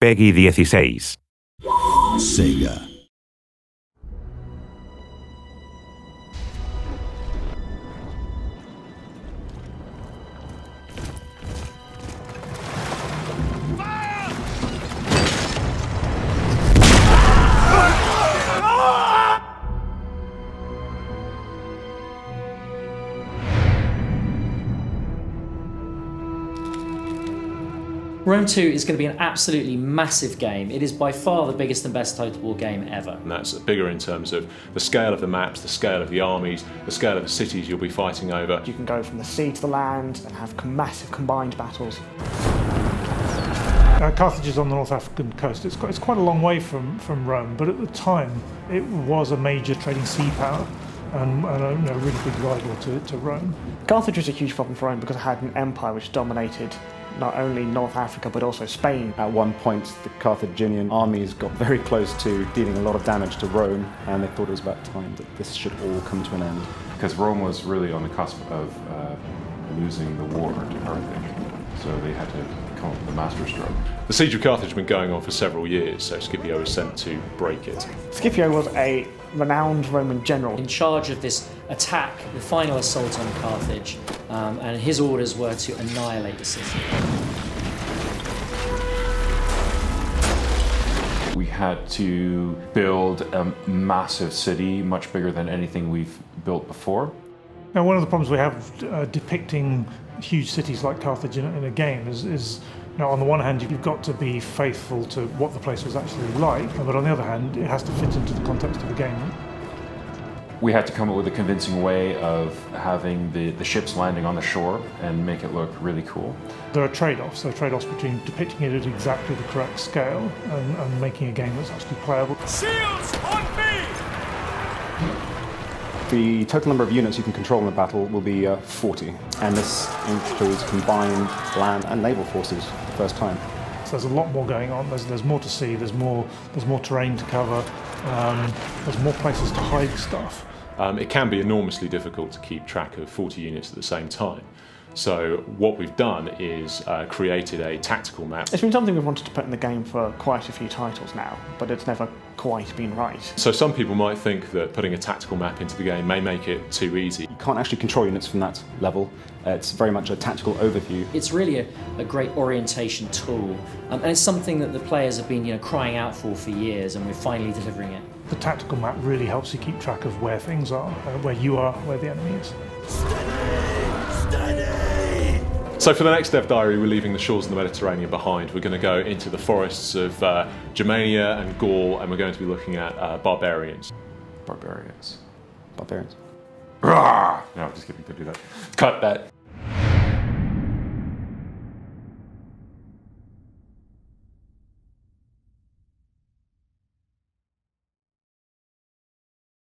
Peggy 16. Sega. Rome 2 is going to be an absolutely massive game. It is by far the biggest and best total war game ever. And that's bigger in terms of the scale of the maps, the scale of the armies, the scale of the cities you'll be fighting over. You can go from the sea to the land and have massive combined battles. Carthage is on the North African coast. It's quite a long way from Rome, but at the time it was a major trading sea power and a really big rival to Rome. Carthage was a huge problem for Rome because it had an empire which dominated not only North Africa but also Spain. At one point the Carthaginian armies got very close to dealing a lot of damage to Rome, and they thought it was about time that this should all come to an end. Because Rome was really on the cusp of losing the war to Carthage, so they had to come up with a masterstroke. The siege of Carthage had been going on for several years, so Scipio was sent to break it. Scipio was a renowned Roman general in charge of this attack, the final assault on Carthage, and his orders were to annihilate the city. We had to build a massive city, much bigger than anything we've built before. Now, one of the problems we have depicting huge cities like Carthage in a game is now, on the one hand, you've got to be faithful to what the place was actually like, but on the other hand, it has to fit into the context of the game. We had to come up with a convincing way of having the ships landing on the shore and make it look really cool. There are trade-offs. There are trade-offs between depicting it at exactly the correct scale and making a game that's actually playable. Shields on me! The total number of units you can control in the battle will be 40, and this includes combined land and naval forces for the first time. So there's a lot more going on. There's more to see. There's more terrain to cover. There's more places to hide stuff. It can be enormously difficult to keep track of 40 units at the same time. So what we've done is created a tactical map. It's been something we've wanted to put in the game for quite a few titles now, but it's never quite been right. So some people might think that putting a tactical map into the game may make it too easy. You can't actually control units from that level. It's very much a tactical overview. It's really a great orientation tool, and it's something that the players have been crying out for years, and we're finally delivering it. The tactical map really helps you keep track of where things are, where you are, where the enemy is. So for the next Dev Diary, we're leaving the shores of the Mediterranean behind. We're going to go into the forests of Germania and Gaul, and we're going to be looking at barbarians. Barbarians. Barbarians. No, just kidding, don't do that. Cut that.